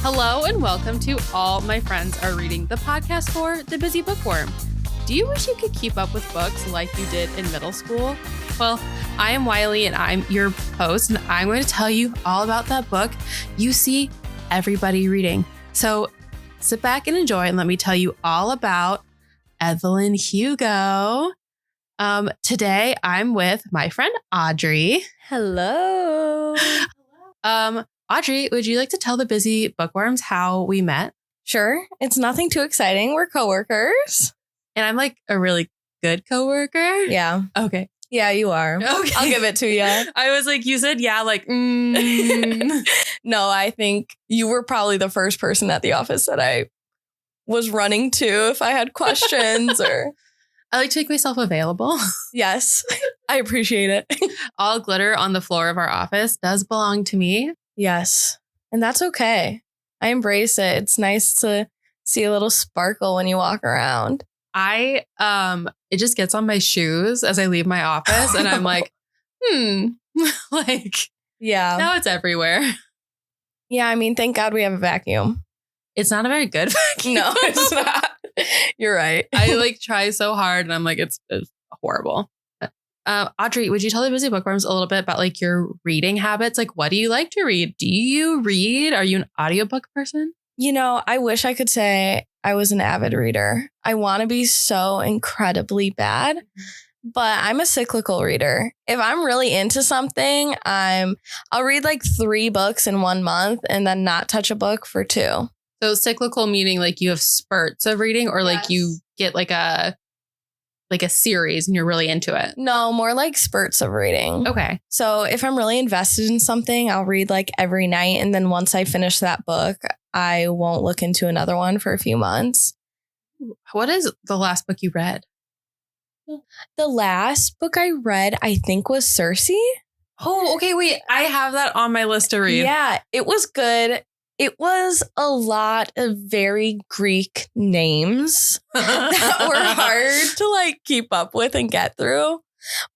Hello and welcome to All My Friends Are Reading, the podcast for the busy bookworm. Do you wish you could keep up with books like you did in middle school? Well, I am Wiley and I'm your host, and I'm going to tell you all about that book you see everybody reading. So sit back and enjoy and let me tell you all about Evelyn Hugo. Today I'm with my friend Audrey. Hello. Audrey, would you like to tell the busy bookworms how we met? Sure. It's nothing too exciting. We're coworkers. And I'm like a really good coworker. Yeah. Okay. Yeah, you are. Okay. I'll give it to you. I was like, you said, yeah, like, No, I think you were probably the first person at the office that I was running to if I had questions or. I like to make myself available. Yes, I appreciate it. All glitter on the floor of our office does belong to me. Yes. And that's okay. I embrace it. It's nice to see a little sparkle when you walk around. It just gets on my shoes as I leave my office and I'm like, like, yeah. now it's everywhere. Yeah. I mean, thank God we have a vacuum. It's not a very good vacuum. No, it's not. You're right. I like try so hard and I'm like, it's horrible. Audrey, would you tell the busy bookworms a little bit about like your reading habits? Like, what do you like to read? Do you read? Are you an audiobook person? You know, I wish I could say I was an avid reader. I want to be so incredibly bad, but I'm a cyclical reader. If I'm really into something, I'll read like 3 books in 1 month and then not touch a book for 2. So cyclical meaning like you have spurts of reading or like Yes. you get like a series and you're really into it. No, more like spurts of reading. Okay. So if I'm really invested in something, I'll read like every night. And then once I finish that book, I won't look into another one for a few months. What is the last book you read? The last book I read, I think, was Circe. Oh, okay. Wait, I have that on my list to read. Yeah, it was good. It was a lot of very Greek names that were hard to like keep up with and get through.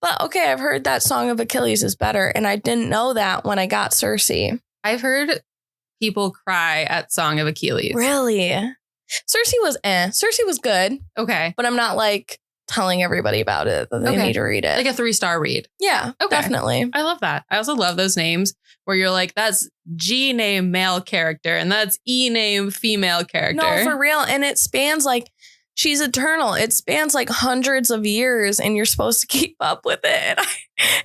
But okay, I've heard that Song of Achilles is better. And I didn't know that when I got Circe. I've heard people cry at Song of Achilles. Really? Circe was good, Okay. but I'm not like telling everybody about it that they Okay. need to read it. Like a 3-star read. Yeah, Okay. definitely. I love that. I also love those names where you're like, that's G name male character and that's E name female character. No, for real. And it spans like, she's eternal. It spans like hundreds of years and you're supposed to keep up with it. And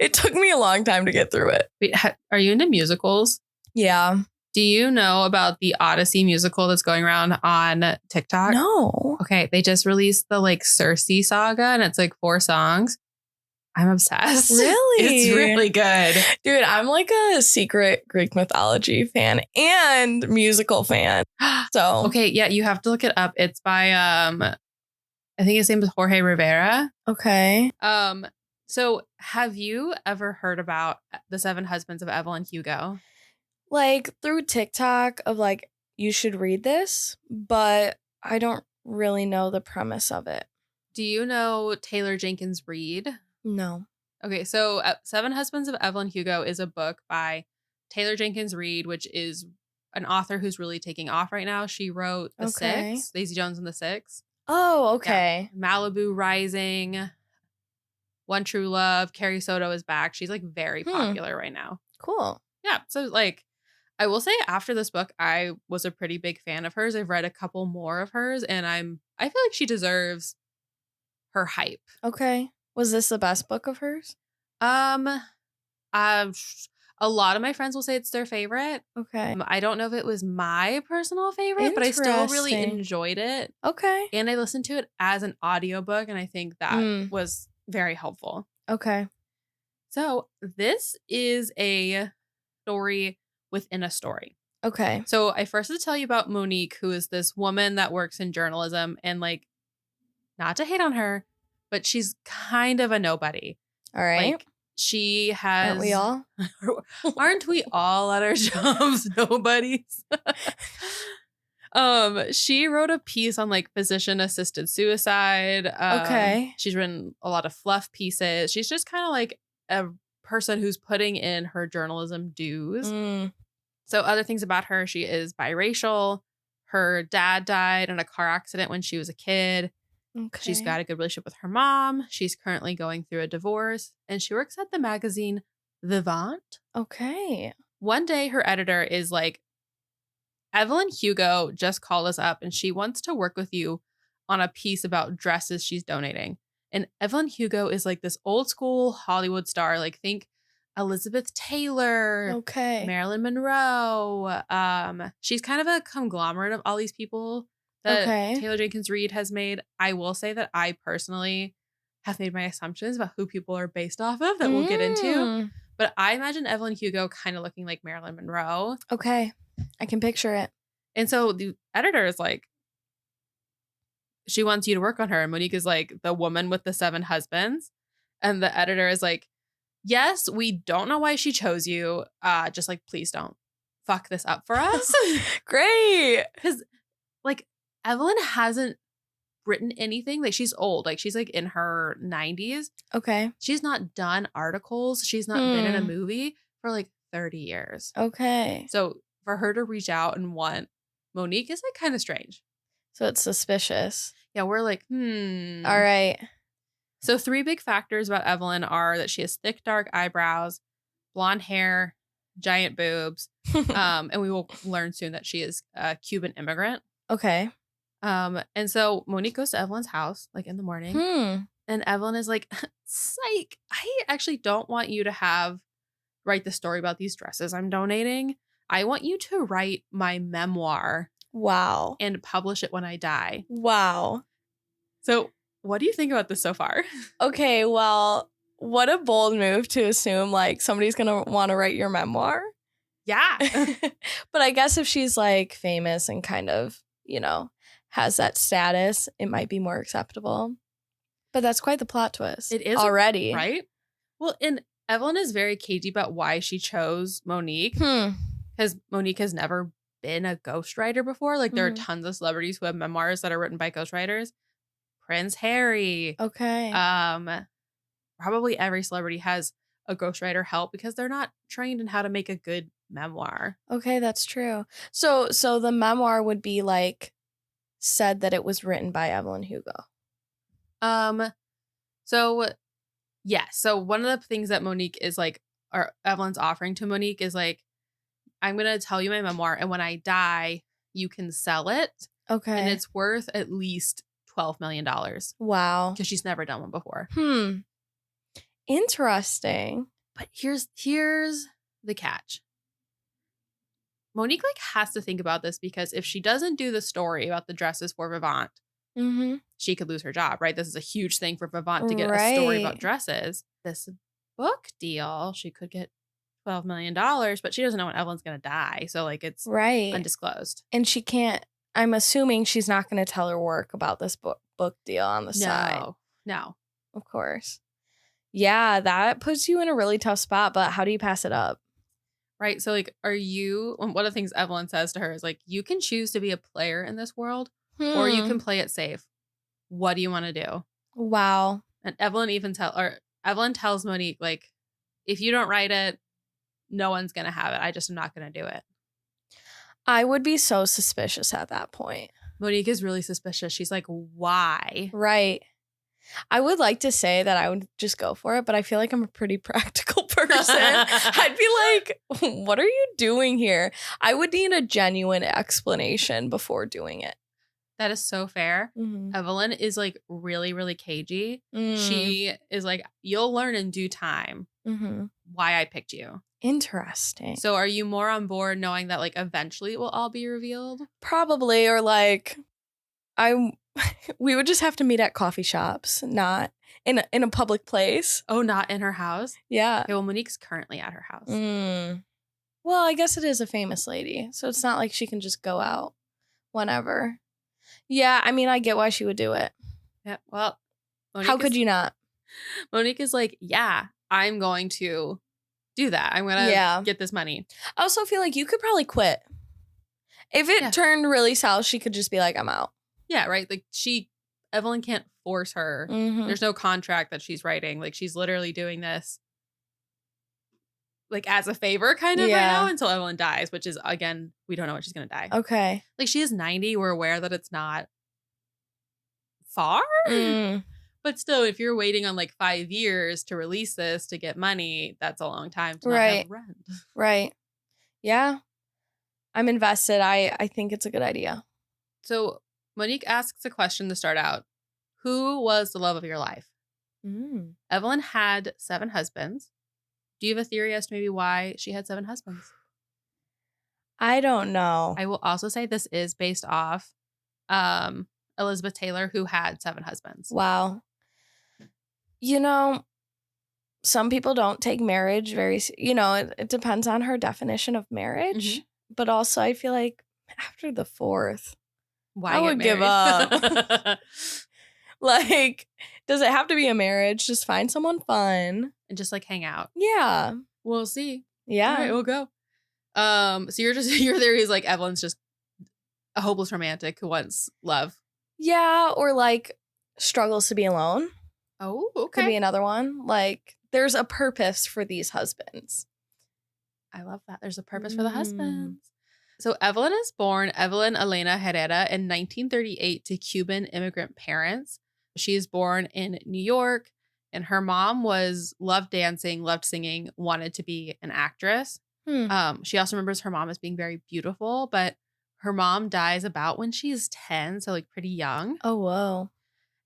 it took me a long time to get through it. Wait, are you into musicals? Yeah. Do you know about the Odyssey musical that's going around on TikTok? No. Okay, they just released the like Circe saga and it's like 4 songs. I'm obsessed. Really? It's really good. Dude, I'm like a secret Greek mythology fan and musical fan. So, Okay, yeah, you have to look it up. It's by I think his name is Jorge Rivera. okay. So have you ever heard about The 7 Husbands of Evelyn Hugo? Like through TikTok of like, you should read this, but I don't really know the premise of it. Do you know Taylor Jenkins Reid? No. Okay, so 7 Husbands of Evelyn Hugo is a book by Taylor Jenkins Reid, which is an author who's really taking off right now. She wrote The Okay. Six, Daisy Jones and the Six, Oh, okay. Malibu Rising, One True Love, Carrie Soto is back. She's like very popular right now. Cool. Yeah, so like I will say after this book, I was a pretty big fan of hers. I've read a couple more of hers and I feel like she deserves her hype. Okay. Was this the best book of hers? A lot of my friends will say it's their favorite. Okay. I don't know if it was my personal favorite, but I still really Interesting. enjoyed it. Okay. And I listened to it as an audiobook, and I think that Mm. was very helpful. Okay. So this is a story within a story. Okay. So I first have to tell you about Monique, who is this woman that works in journalism, and like, not to hate on her, but she's kind of a nobody. All right. Like, she has. Aren't we all? Aren't we all at our jobs nobodies? She wrote a piece on like physician assisted suicide. Okay. She's written a lot of fluff pieces. She's just kind of like a person who's putting in her journalism dues. Mm. So other things about her, she is biracial. Her dad died in a car accident when she was a kid. Okay. She's got a good relationship with her mom. She's currently going through a divorce, and she works at the magazine Vivant. Okay. One day, her editor is like, Evelyn Hugo just called us up, and she wants to work with you on a piece about dresses she's donating. And Evelyn Hugo is like this old school Hollywood star. Like, think Elizabeth Taylor, Okay. Marilyn Monroe. She's kind of a conglomerate of all these people that Taylor Jenkins Reid has made. I will say that I personally have made my assumptions about who people are based off of that we'll get into. But I imagine Evelyn Hugo kind of looking like Marilyn Monroe. Okay. I can picture it. And so the editor is like, she wants you to work on her. And Monique is like, the woman with the 7 husbands. And the editor is like, yes, we don't know why she chose you. Just like, please don't fuck this up for us. Great. Because like Evelyn hasn't written anything. Like, she's old. Like, she's like in her 90s. Okay. She's not done articles. She's not been in a movie for like 30 years. Okay. So for her to reach out and want Monique is like kind of strange. So it's suspicious. Yeah, we're like, All right. So 3 big factors about Evelyn are that she has thick, dark eyebrows, blonde hair, giant boobs. And we will learn soon that she is a Cuban immigrant. Okay. And so Monique goes to Evelyn's house like in the morning. And Evelyn is like, psych, I actually don't want you to write the story about these dresses I'm donating. I want you to write my memoir. Wow. And publish it when I die. Wow. So what do you think about this so far? Okay, well, what a bold move to assume like somebody's going to want to write your memoir. Yeah. But I guess if she's like famous and kind of, has that status, it might be more acceptable. But that's quite the plot twist. It is already. Right? Well, and Evelyn is very cagey about why she chose Monique. Because Monique has never been a ghostwriter before. Like, there are tons of celebrities who have memoirs that are written by ghostwriters. Prince Harry. Okay. Probably every celebrity has a ghostwriter help because they're not trained in how to make a good memoir. Okay, that's true. So the memoir would be like said that it was written by Evelyn Hugo. So yeah. So one of the things that Monique is like, or Evelyn's offering to Monique is like, I'm going to tell you my memoir, and when I die, you can sell it. Okay. And it's worth at least $12 million. Wow. Because she's never done one before. Interesting. But here's the catch. Monique like has to think about this, because if she doesn't do the story about the dresses for Vivant, she could lose her job, right? This is a huge thing for Vivant to get a story about dresses. This book deal, she could get $12 million, but she doesn't know when Evelyn's going to die. So like it's undisclosed. And she can't, I'm assuming she's not going to tell her work about this book deal on the side. No. Of course. Yeah, that puts you in a really tough spot, but how do you pass it up? Right. So like, one of the things Evelyn says to her is like, you can choose to be a player in this world or you can play it safe. What do you want to do? Wow. And Evelyn tells Monique, like, if you don't write it, no one's going to have it. I just am not going to do it. I would be so suspicious at that point. Monique is really suspicious. She's like, why? Right. I would like to say that I would just go for it, but I feel like I'm a pretty practical person. I'd be like, what are you doing here? I would need a genuine explanation before doing it. That is so fair. Evelyn is like really, really cagey. She is like, you'll learn in due time why I picked you. Interesting. So are you more on board knowing that like eventually it will all be revealed? Probably. Or like we would just have to meet at coffee shops, not in a public place. Oh, not in her house? Yeah. Okay, well, Monique's currently at her house. Well, I guess it is a famous lady, so it's not like she can just go out whenever. Yeah, I mean, I get why she would do it. Yeah, well, how could you not? Monique is like, yeah, I'm going to do that. I'm going to get this money. I also feel like you could probably quit. If it turned really south, she could just be like, I'm out. Yeah, right. Like Evelyn can't force her. There's no contract that she's writing. Like she's literally doing this like as a favor kind of right Yeah. now until Evelyn dies, which is, again, we don't know when she's going to die. Okay. Like she is 90. We're aware that it's not far. But still, if you're waiting on like 5 years to release this to get money, that's a long time to not have rent. Right. Yeah. I'm invested. I think it's a good idea. So Monique asks a question to start out. Who was the love of your life? Evelyn had 7 husbands. Do you have a theory as to maybe why she had 7 husbands? I don't know. I will also say this is based off Elizabeth Taylor, who had 7 husbands. Wow. You know, some people don't take marriage very, it depends on her definition of marriage. But also I feel like after the 4th, I would give up. Like, does it have to be a marriage? Just find someone fun. And just like hang out. Yeah. We'll see. Yeah. All right, we'll go. So your theory is like Evelyn's just a hopeless romantic who wants love. Yeah, or like struggles to be alone. Oh, okay. Could be another one. Like there's a purpose for these husbands. I love that. There's a purpose for the husbands. So Evelyn is born Evelyn Elena Herrera in 1938 to Cuban immigrant parents. She is born in New York, and her mom loved dancing, loved singing, wanted to be an actress. She also remembers her mom as being very beautiful, but her mom dies about when she's 10, so like pretty young. Oh, whoa.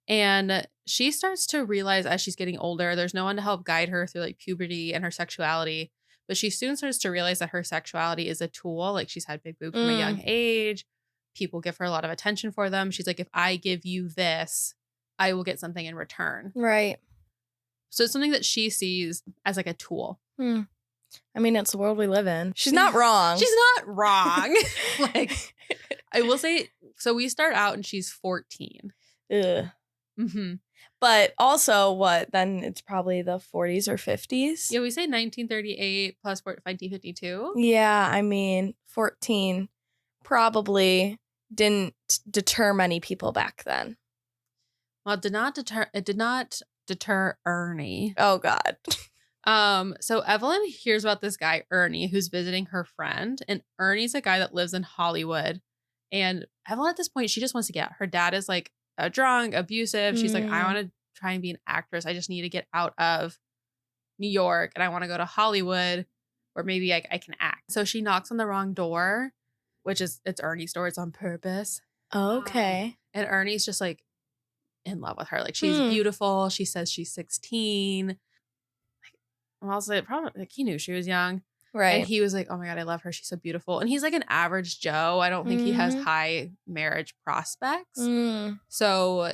And she starts to realize as she's getting older, there's no one to help guide her through like puberty and her sexuality. But she soon starts to realize that her sexuality is a tool. Like she's had big boobs from a young age. People give her a lot of attention for them. She's like, if I give you this, I will get something in return. Right. So it's something that she sees as like a tool. I mean, it's the world we live in. She's not wrong. She's not wrong. Like, I will say, so we start out and she's 14. Ugh. But also, then it's probably the 40s or 50s. Yeah, we say 1938 plus 1952. Yeah, I mean, 14 probably didn't deter many people back then. Well, it did not deter Ernie. Oh, God. So Evelyn hears about this guy, Ernie, who's visiting her friend. And Ernie's a guy that lives in Hollywood. And Evelyn, at this point, she just wants to get out. Her dad is like a drunk, abusive. She's like, I want to try and be an actress. I just need to get out of New York and I want to go to Hollywood where maybe I can act. So she knocks on the wrong door, it's Ernie's door. It's on purpose. Okay. And Ernie's just like in love with her. Like she's beautiful. She says she's 16. Like, also, probably like he knew she was young. Right. And he was like, oh my God, I love her. She's so beautiful. And he's like an average Joe. I don't think he has high marriage prospects. So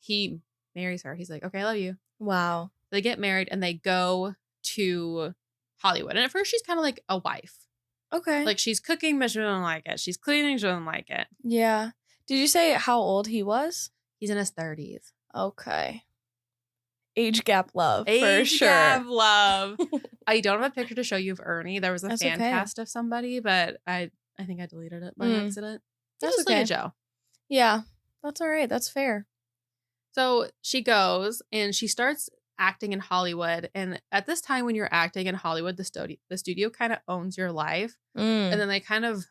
he marries her. He's like, okay, I love you. Wow. They get married and they go to Hollywood. And at first she's kind of like a wife. Okay. Like she's cooking, but she doesn't like it. She's cleaning, she doesn't like it. Yeah. Did you say how old he was? He's in his 30s. Okay. Age gap love, for sure. Age gap love. I don't have a picture to show you of Ernie. There was a fan cast of somebody, but I think I deleted it by accident. That's just like a Joe. Yeah, that's all right. That's fair. So she goes and she starts acting in Hollywood. And at this time when you're acting in Hollywood, the studio kind of owns your life. And then they kind of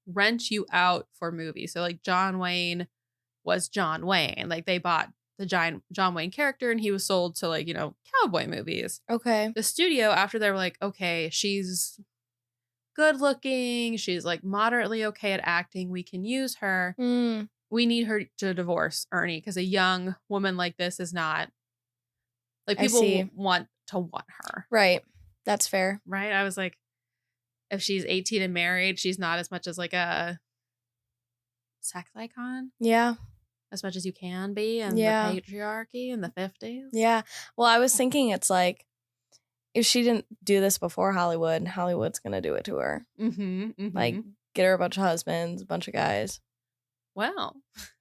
rent you out for movies. So like John Wayne was John Wayne. Like they bought the John Wayne character and he was sold to like, cowboy movies. Okay. The studio, after they were like, okay, she's good looking. She's like moderately okay at acting. We can use her. We need her to divorce Ernie because a young woman like this is not like people want her. Right. That's fair. Right. I was like, if she's 18 and married, she's not as much as like a sex icon. Yeah. As much as you can be in the patriarchy in the 50s. Yeah. Well, I was thinking it's like if she didn't do this before Hollywood's going to do it to her. Like get her a bunch of husbands, a bunch of guys. Well,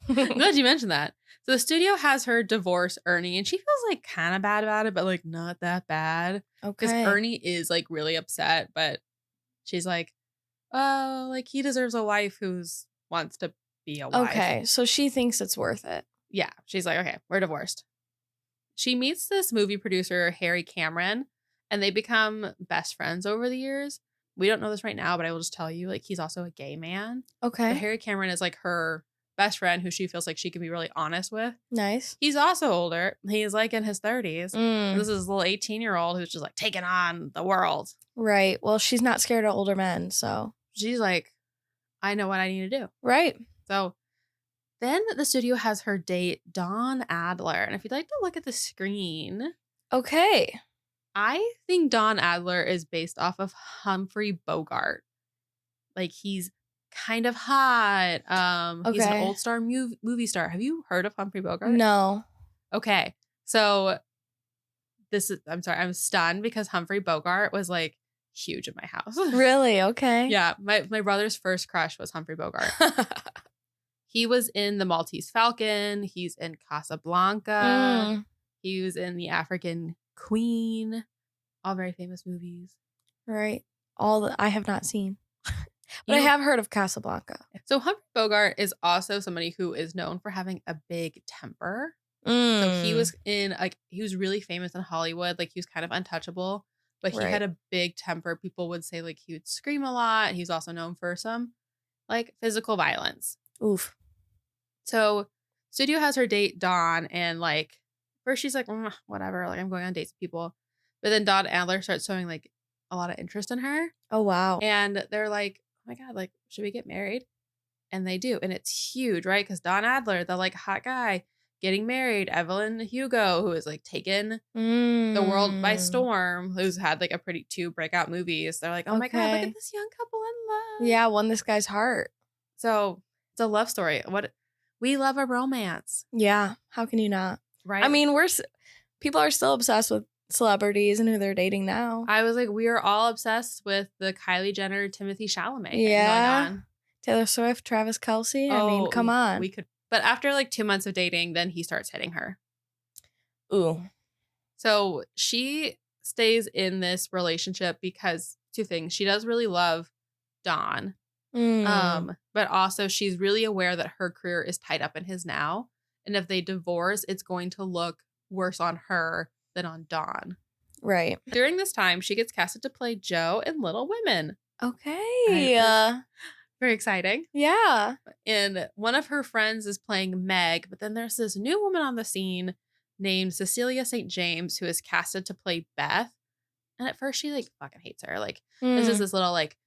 glad you mentioned that. So the studio has her divorce Ernie and she feels like kind of bad about it, but like not that bad. Okay. Because Ernie is like really upset, but she's like, oh, like he deserves a wife who's wants to be a wife. Okay. So she thinks it's worth it. Yeah. She's like, okay, we're divorced. She meets this movie producer, Harry Cameron, And they become best friends over the years. We don't know this right now, but I will just tell you, like, he's also a gay man. Okay. But Harry Cameron is like her best friend who she feels like she can be really honest with. Nice. He's also older. He's like in his 30s. And Mm. this is a little 18-year-old who's just like taking on the world. Right. Well, she's not scared of older men, so. She's like, I know what I need to do. Right. So then the studio has her date Dawn Adler. And if you'd like to look at the screen, Okay. I think Dawn Adler is based off of Humphrey Bogart. Like, he's kind of hot. He's an Okay. old star movie star. Have you heard of Humphrey Bogart? No. Okay. So I'm stunned because Humphrey Bogart was like huge in my house. Really? Okay. Yeah. My brother's first crush was Humphrey Bogart. He was in The Maltese Falcon. He's in Casablanca. He was in The African Queen. All very famous movies. Right. I have not seen. But I have heard of Casablanca. So Humphrey Bogart is also somebody who is known for having a big temper. So he was really famous in Hollywood. Like, he was kind of untouchable, but he had a big temper. People would say like he would scream a lot. He's also known for some like physical violence. Oof. So studio has her date Dawn, and like first she's like, whatever, like I'm going on dates with people. But then Dawn Adler starts showing like a lot of interest in her. Oh, wow. And they're like, oh my God, like, should we get married? And they do. And it's huge, right? Because Dawn Adler, the like hot guy, getting married. Evelyn Hugo, who is like taken the world by storm, who's had like two breakout movies. They're like, oh my God, look at this young couple in love. Yeah, won this guy's heart. So it's a love story. We love a romance. Yeah. How can you not? Right. I mean, people are still obsessed with celebrities and who they're dating now. I was like, we are all obsessed with the Kylie Jenner, Timothy Chalamet. Yeah. Going on. Taylor Swift, Travis Kelce. I mean, come on. We could. But after like 2 months of dating, then he starts hitting her. Ooh. So she stays in this relationship because two things. She does really love Dawn. But also she's really aware that her career is tied up in his now. And if they divorce, it's going to look worse on her than on Dawn. Right. During this time, she gets casted to play Jo in Little Women. Okay. Very exciting. Yeah. And one of her friends is playing Meg, but then there's this new woman on the scene named Cecilia St. James who is casted to play Beth. And at first she like fucking hates her. Like this is this little like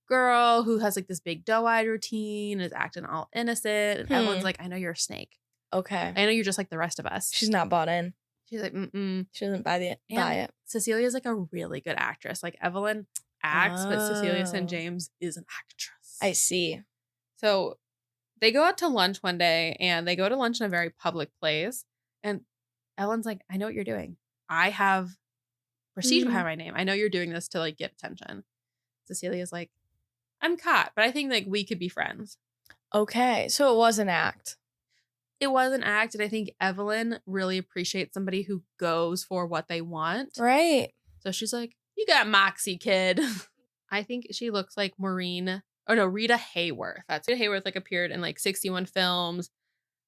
girl who has like this big doe-eyed routine and is acting all innocent. And everyone's like, I know you're a snake. Okay. I know you're just like the rest of us. She's not bought in. She's like, She doesn't buy it. Cecilia's like a really good actress. Like Evelyn acts, but Cecilia St. James is an actress. I see. So they go out to lunch one day, and they go to lunch in a very public place. And Evelyn's like, I know what you're doing. I have prestige behind my name. I know you're doing this to like get attention. Cecilia's like, I'm caught, but I think like we could be friends. Okay. So it was an act. It was an act, and I think Evelyn really appreciates somebody who goes for what they want. Right. So she's like, you got moxie, kid. I think she looks like Rita Hayworth. That's Rita Hayworth, like appeared in like 61 films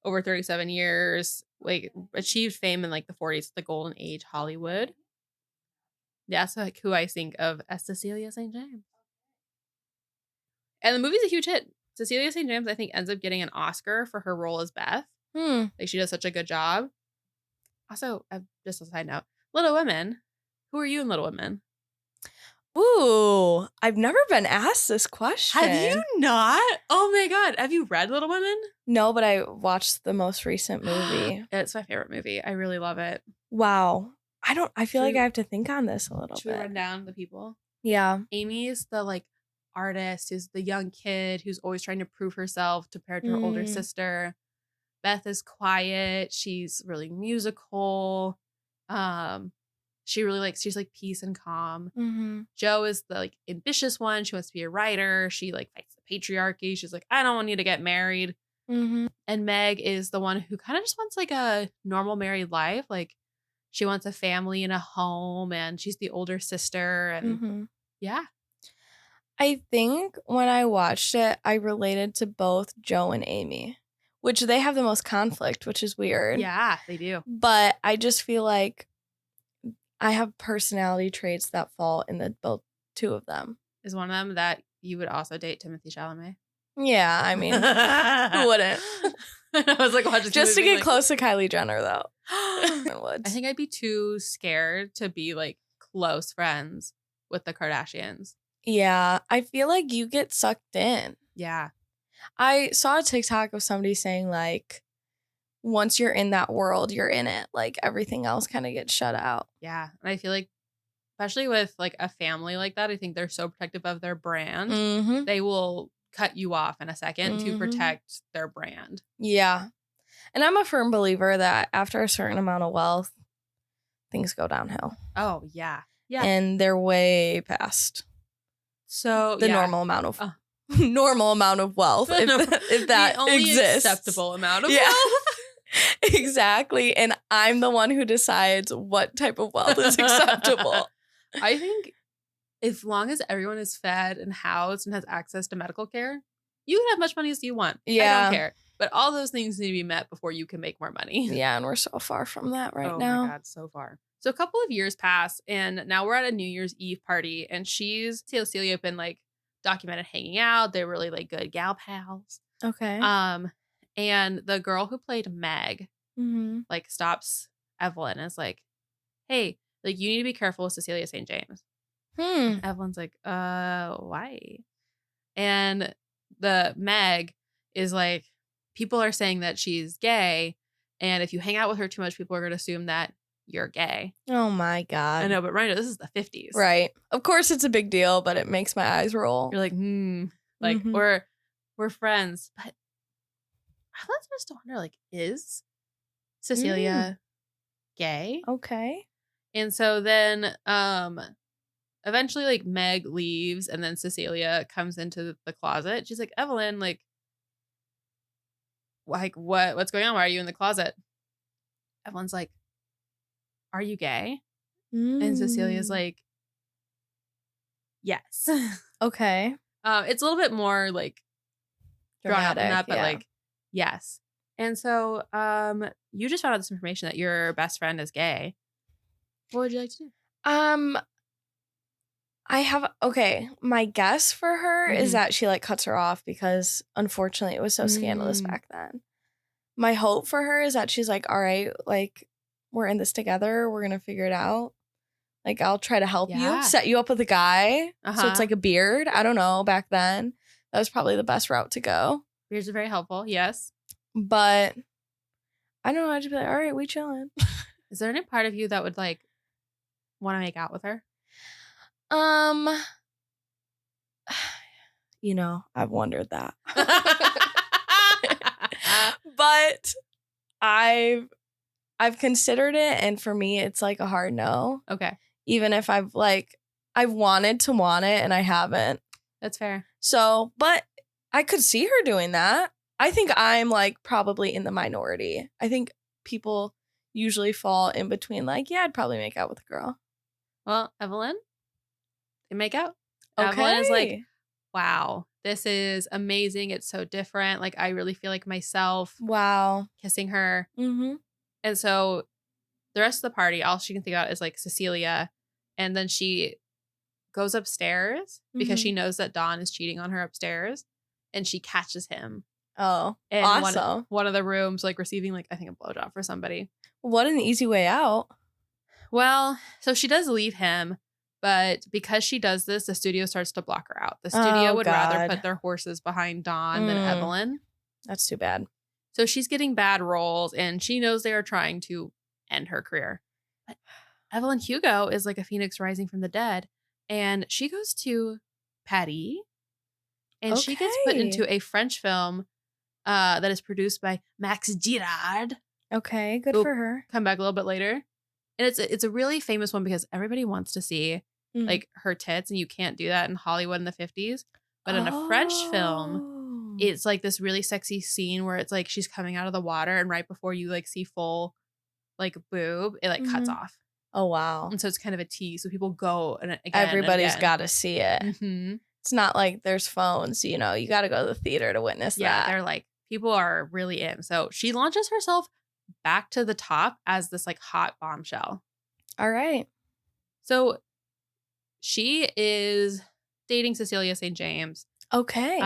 over 37 years, like achieved fame in like the 40s, the golden age Hollywood. That's like who I think of as Cecilia St. James. And the movie's a huge hit. Cecilia St. James, I think, ends up getting an Oscar for her role as Beth. Like she does such a good job. Also, just a side note, Little Women. Who are you in Little Women? Ooh, I've never been asked this question. Have you not? Oh my God. Have you read Little Women? No, but I watched the most recent movie. It's my favorite movie. I really love it. Wow. I feel like I have to think on this a little bit. Should we run down the people? Yeah. Amy is the like artist, who's the young kid who's always trying to prove herself compared to her older sister. Beth is quiet. She's really musical. She's like peace and calm. Jo is the like ambitious one. She wants to be a writer. She like fights the patriarchy. She's like, I don't want you to get married. And Meg is the one who kind of just wants like a normal married life. Like she wants a family and a home, and she's the older sister. And yeah. I think when I watched it, I related to both Jo and Amy, which they have the most conflict, which is weird. Yeah, they do. But I just feel like I have personality traits that fall in the both two of them. Is one of them that you would also date Timothée Chalamet? Yeah, I mean, who wouldn't? I was like, watch this Just to movie, get like, close to Kylie Jenner, though. I think I'd be too scared to be like close friends with the Kardashians. Yeah, I feel like you get sucked in. Yeah. I saw a TikTok of somebody saying, like, once you're in that world, you're in it. Like, everything else kind of gets shut out. Yeah. And I feel like, especially with like a family like that, I think they're so protective of their brand. Mm-hmm. They will cut you off in a second to Mhm. protect their brand. Yeah. And I'm a firm believer that after a certain amount of wealth, things go downhill. Oh, yeah. Yeah. And they're way past So the normal amount of normal amount of wealth, if that the only exists. acceptable amount of wealth. Exactly. And I'm the one who decides what type of wealth is acceptable. I think as long as everyone is fed and housed and has access to medical care, you can have much money as you want. Yeah. I don't care. But all those things need to be met before you can make more money. Yeah, and we're so far from that now. Oh my God, so far. So a couple of years pass, and now we're at a New Year's Eve party, and Cecilia have been like documented hanging out. They're really like good gal pals. Okay. And the girl who played Meg like stops Evelyn and is like, hey, like you need to be careful with Cecilia St. James. Evelyn's like, why? And the Meg is like, people are saying that she's gay, and if you hang out with her too much, people are going to assume that you're gay. Oh my God. I know, but Miranda, this is the 50s. Right. Of course it's a big deal, but it makes my eyes roll. You're like, like we're friends. But I was just wonder, like, is Cecilia gay? Okay. And so then eventually like Meg leaves, and then Cecilia comes into the closet. She's like, Evelyn, like what's going on? Why are you in the closet? Evelyn's like, are you gay? And Cecilia's like, yes. Okay. It's a little bit more like drawn out than that, but like, yes. And so you just found out this information that your best friend is gay. What would you like to do? My guess for her is that she like cuts her off because unfortunately it was so scandalous back then. My hope for her is that she's like, all right, like we're in this together. We're going to figure it out. Like I'll try to help you, set you up with a guy. So it's like a beard. I don't know. Back then that was probably the best route to go. Beards are very helpful. Yes. But I don't know. I'd just be like, all right, we chilling. Is there any part of you that would like want to make out with her? You know, I've wondered that. But I've considered it, and for me it's like a hard no. Okay. Even if I've wanted to want it and I haven't. That's fair. So, but I could see her doing that. I think I'm like probably in the minority. I think people usually fall in between like, yeah, I'd probably make out with a girl. Well, Evelyn, they make out. Okay. Evelyn is like, wow, this is amazing. It's so different. Like, I really feel like myself. Wow. Kissing her. And so the rest of the party, all she can think about is like Cecilia. And then she goes upstairs because she knows that Don is cheating on her upstairs. And she catches him. Oh, in awesome. One of the rooms, like receiving like, I think a blowjob for somebody. What an easy way out. Well, so she does leave him. But because she does this, the studio starts to block her out. The studio would rather put their horses behind Dawn than Evelyn. That's too bad. So she's getting bad roles, and she knows they are trying to end her career. But Evelyn Hugo is like a phoenix rising from the dead, and she goes to Paris, and she gets put into a French film that is produced by Max Girard. Okay, good for her. Come back a little bit later. And it's a really famous one because everybody wants to see like her tits, and you can't do that in Hollywood in the 50s. But in a French film, it's like this really sexy scene where it's like she's coming out of the water, and right before you like see full like boob, it like cuts off. Oh wow. And so it's kind of a tease. So people go and again. Everybody's got to see it. It's not like there's phones, you know, you got to go to the theater to witness that. Yeah, they're like, people are really in. So she launches herself back to the top as this like hot bombshell. All right. So she is dating Cecilia St. James. Okay.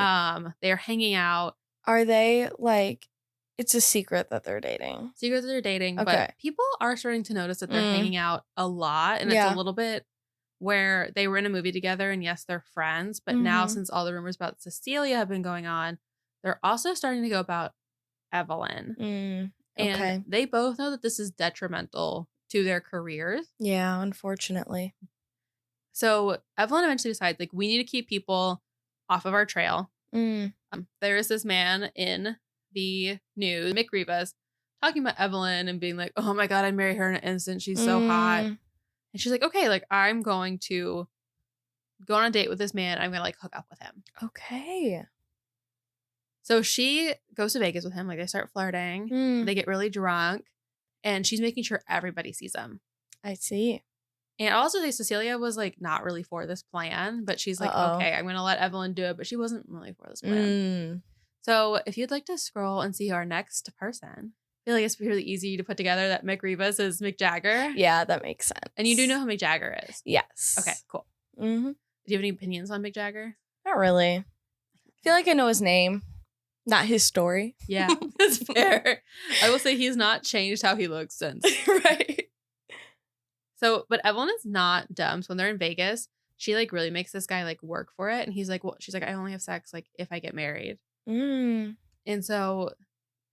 They're hanging out. Are they like, it's a secret that they're dating? Secret that they're dating, Okay. but people are starting to notice that they're hanging out a lot. And it's a little bit where they were in a movie together and yes, they're friends. But now since all the rumors about Cecilia have been going on, they're also starting to go about Evelyn. Okay. And they both know that this is detrimental to their careers. Yeah, unfortunately. So Evelyn eventually decides, like, we need to keep people off of our trail. There is this man in the news, Mick Rivas, talking about Evelyn and being like, oh my God, I'd marry her in an instant. She's so hot. And she's like, okay, like, I'm going to go on a date with this man. I'm going to, like, hook up with him. Okay. So she goes to Vegas with him. Like, they start flirting. They get really drunk. And she's making sure everybody sees him. I see. And also, Cecilia was, like, not really for this plan. But she's like, okay, I'm going to let Evelyn do it. But she wasn't really for this plan. So if you'd like to scroll and see our next person, I feel like it's really easy to put together that Mick Rivas is Mick Jagger. Yeah, that makes sense. And you do know who Mick Jagger is? Yes. Okay, cool. Do you have any opinions on Mick Jagger? Not really. I feel like I know his name, not his story. Yeah, that's fair. I will say he's not changed how he looks since. Right. So, but Evelyn is not dumb. So when they're in Vegas, she, like, really makes this guy, like, work for it. And he's like, well, she's like, I only have sex, like, if I get married. And so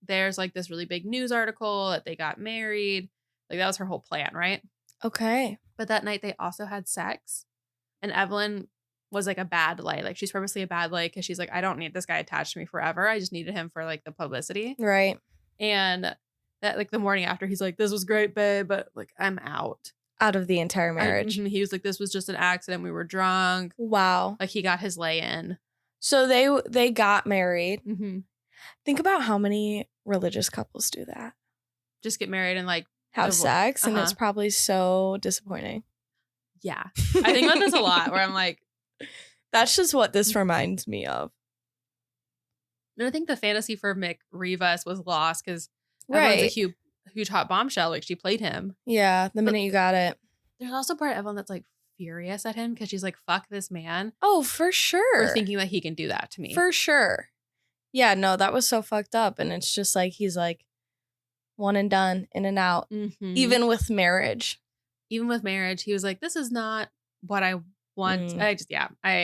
there's, like, this really big news article that they got married. Like, that was her whole plan, right? Okay. But that night they also had sex. And Evelyn was, like, a bad light. Like, she's purposely a bad light because she's like, I don't need this guy attached to me forever. I just needed him for, like, the publicity. Right. And that, like, the morning after, he's like, this was great, babe, but, like, I'm out. Out of the entire marriage. He was like, this was just an accident. We were drunk. Wow. Like, he got his lay in. So they got married. Think about how many religious couples do that. Just get married and, like, have sex, and it's probably so disappointing. Yeah. I think about this a lot where I'm like, that's just what this reminds me of. And I think the fantasy for Mick Rivas was lost because Right. Evelyn's a huge hot bombshell. Like, she played him. Yeah, the minute you got it. There's also part of Evelyn that's, like, furious at him because she's like, fuck this man. Oh, for sure. For thinking that he can do that to me. For sure. Yeah, no, that was so fucked up. And it's just like, he's like, one and done, in and out. Even with marriage. Even with marriage, he was like, this is not what I want. I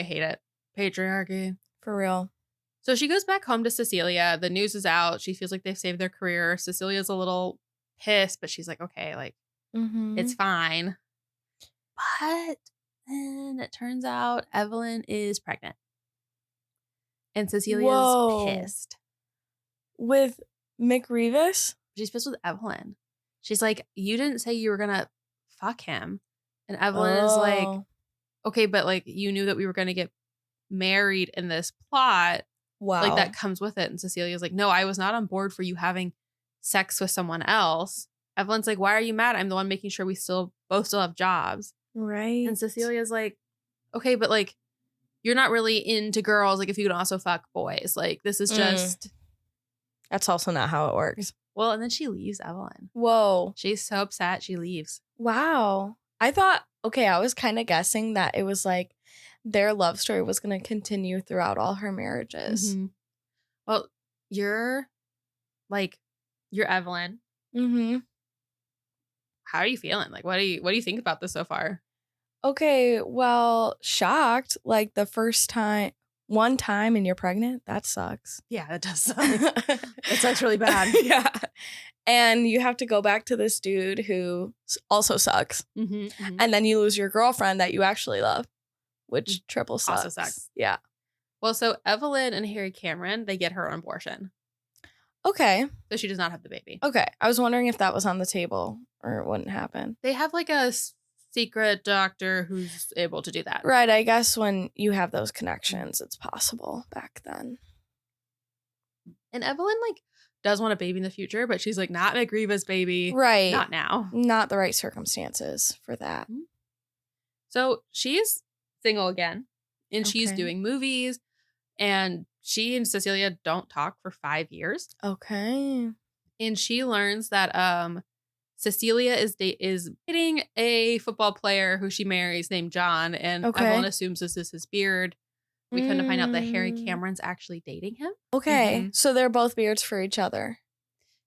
hate it. Patriarchy. For real. So she goes back home to Cecilia. The news is out. She feels like they've saved their career. Cecilia's a little pissed, but she's like, okay, like, it's fine. But then it turns out Evelyn is pregnant. And Cecilia's pissed. With Mick Rivas? She's pissed with Evelyn. She's like, you didn't say you were going to fuck him. And Evelyn is like, okay, but, like, you knew that we were going to get married in this plot. Wow. Like, that comes with it. And Cecilia's like, no, I was not on board for you having sex with someone else. Evelyn's like, why are you mad? I'm the one making sure we both still have jobs. Right. And Cecilia's like, okay, but, like, you're not really into girls. Like, if you can also fuck boys, like, this is just. That's also not how it works. Well, and then she leaves Evelyn. Whoa. She's so upset. She leaves. Wow. I was kind of guessing that it was like their love story was going to continue throughout all her marriages. Well, you're Evelyn. How are you feeling? Like, what do you think about this so far? Okay, well, shocked. Like, one time and you're pregnant, that sucks. Yeah, that does suck. It sucks really bad. Yeah. And you have to go back to this dude who also sucks. And then you lose your girlfriend that you actually love, which triple sucks. Also sucks. Yeah. Well, so Evelyn and Harry Cameron, they get her an abortion. Okay. So she does not have the baby. Okay. I was wondering if that was on the table or it wouldn't happen. They have, like, a secret doctor who's able to do that. Right. I guess when you have those connections, it's possible back then. And Evelyn, like, does want a baby in the future, but she's like, not Mick Rivas' baby. Right. Not now. Not the right circumstances for that. So she's single again, and she's doing movies, and she and Cecilia don't talk for 5 years. Okay. And she learns that Cecilia is dating a football player who she marries named John, and Evelyn assumes this is his beard. We come to find out that Harry Cameron's actually dating him. Okay. So they're both beards for each other.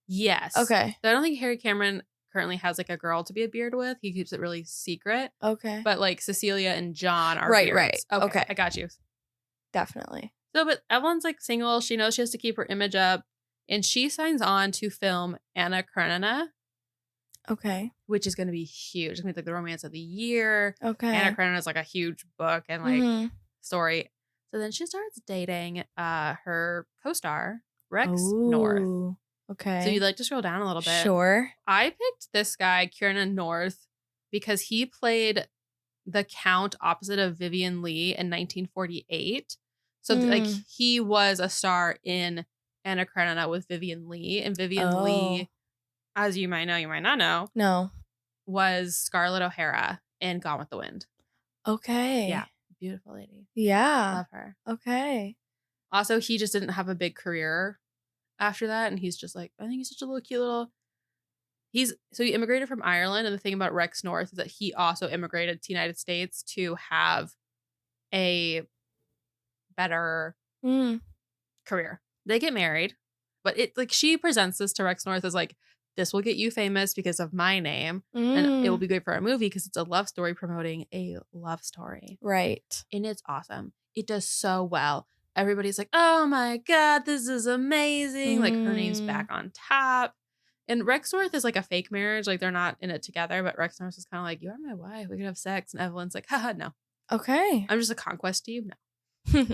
Yes. Okay. So I don't think Harry Cameron currently has like a girl to be a beard with. He keeps it really secret. Okay. But like Cecilia and John are right. beards. Right. Okay. I got you. Definitely. So, but Evelyn's like single. She knows she has to keep her image up, and she signs on to film Anna Karenina. Okay. Which is going to be huge. It's going to be like the romance of the year. Okay. Anna Karenina is like a huge book and like story. So then she starts dating her co-star, Rex North. Okay. So you'd like to scroll down a little bit. Sure. I picked this guy, Kieran North, because he played the Count opposite of Vivian Leigh in 1948. So like he was a star in Anna Karenina with Vivian Leigh. And Vivian Leigh, as you might know, you might not know. No. Was Scarlett O'Hara in Gone with the Wind. Okay. Yeah. Beautiful lady. Yeah. Love her. Okay. Also, he just didn't have a big career after that. And he's just like, I think he's such a little cute little. So he immigrated from Ireland. And the thing about Rex North is that he also immigrated to the United States to have a better career. They get married. But it like she presents this to Rex North as like, this will get you famous because of my name. And it will be great for our movie because it's a love story promoting a love story. Right. And it's awesome. It does so well. Everybody's like, oh my God, this is amazing. Like her name's back on top. And Rex North is like a fake marriage. Like they're not in it together. But Rex North is kind of like, you are my wife. We can have sex. And Evelyn's like, haha, no. Okay. I'm just a conquest to you. No.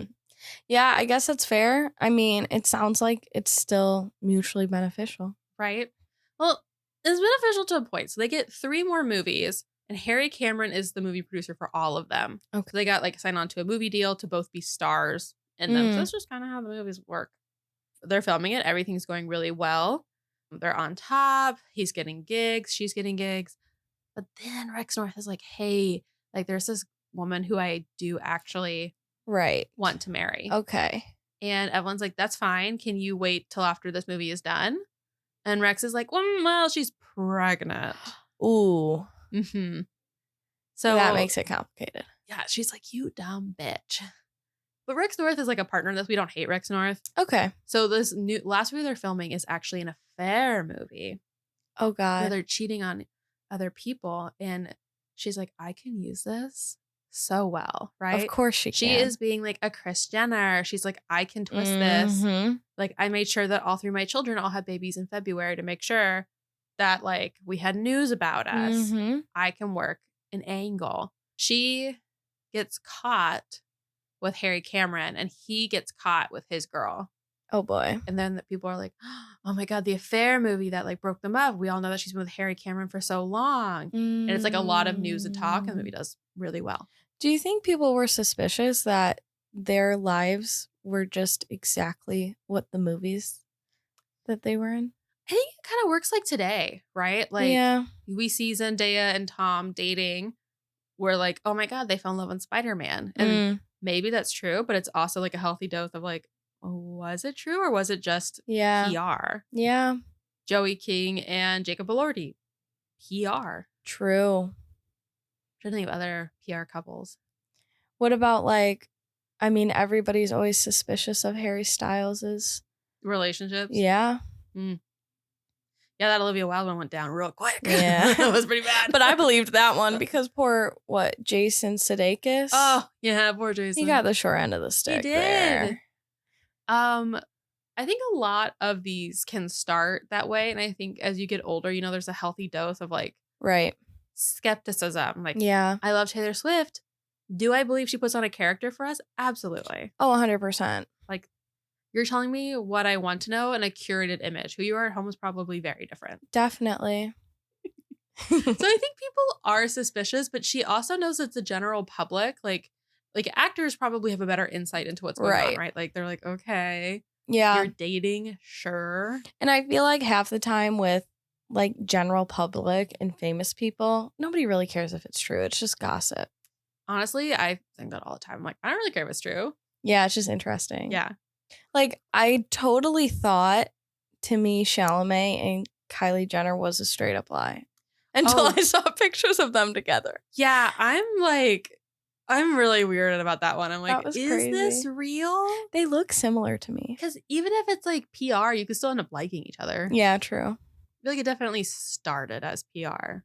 Yeah, I guess that's fair. I mean, it sounds like it's still mutually beneficial. Right? Well, it's beneficial to a point. So they get 3 more movies, and Harry Cameron is the movie producer for all of them. Okay. So they got like signed on to a movie deal to both be stars in them. So that's just kind of how the movies work. They're filming it. Everything's going really well. They're on top. He's getting gigs. She's getting gigs. But then Rex North is like, hey, like there's this woman who I do actually want to marry. Okay. And Evelyn's like, that's fine. Can you wait till after this movie is done? And Rex is like, well, she's pregnant. Ooh. So that makes it complicated. Yeah, she's like, you dumb bitch. But Rex North is like a partner in this. We don't hate Rex North. Okay. So this last movie they're filming is actually an affair movie. Oh God. Where they're cheating on other people. And she's like, I can use this so well, right? Of course she can. She is being like a Kris Jenner. She's like, I can twist this. Like I made sure that all 3 of my children all had babies in February to make sure that like we had news about us. I can work an angle. She gets caught with Harry Cameron and he gets caught with his girl. Oh boy. And then the people are like, oh my God, the affair movie that like broke them up. We all know that she's been with Harry Cameron for so long. And it's like a lot of news and talk, and the movie does really well. Do you think people were suspicious that their lives were just exactly what the movies that they were in? I think it kind of works like today, right? Like we see Zendaya and Tom dating. We're like, oh my God, they fell in love on Spider-Man. And maybe that's true, but it's also like a healthy dose of like, was it true or was it just PR? Yeah. Joey King and Jacob Elordi, PR. True. Trying to think of other PR couples. What about like, I mean, everybody's always suspicious of Harry Styles' relationships. Yeah. Yeah, that Olivia Wilde one went down real quick. Yeah. It was pretty bad. But I believed that one because poor, Jason Sudeikis? Oh, yeah, poor Jason. He got the short end of the stick. He did. There. I think a lot of these can start that way. And I think as you get older, you know, there's a healthy dose of like skepticism. Like, I love Taylor Swift. Do I believe she puts on a character for us? Absolutely. Oh, 100%. Like, you're telling me what I want to know in a curated image. Who you are at home is probably very different. Definitely. So I think people are suspicious, but she also knows that the general public, like actors probably have a better insight into what's going on, right? Like, they're like, okay, you're dating, sure. And I feel like half the time with like general public and famous people, nobody really cares if it's true. It's just gossip. Honestly, I think that all the time. I'm like, I don't really care if it's true. Yeah, it's just interesting. Yeah. Like, I totally thought Timothée Chalamet and Kylie Jenner was a straight up lie. until I saw pictures of them together. Yeah, I'm really weirded about that one. I'm like, is crazy. this real? They look similar to me. Because even if it's like PR, you could still end up liking each other. Yeah, true. I feel like it definitely started as PR.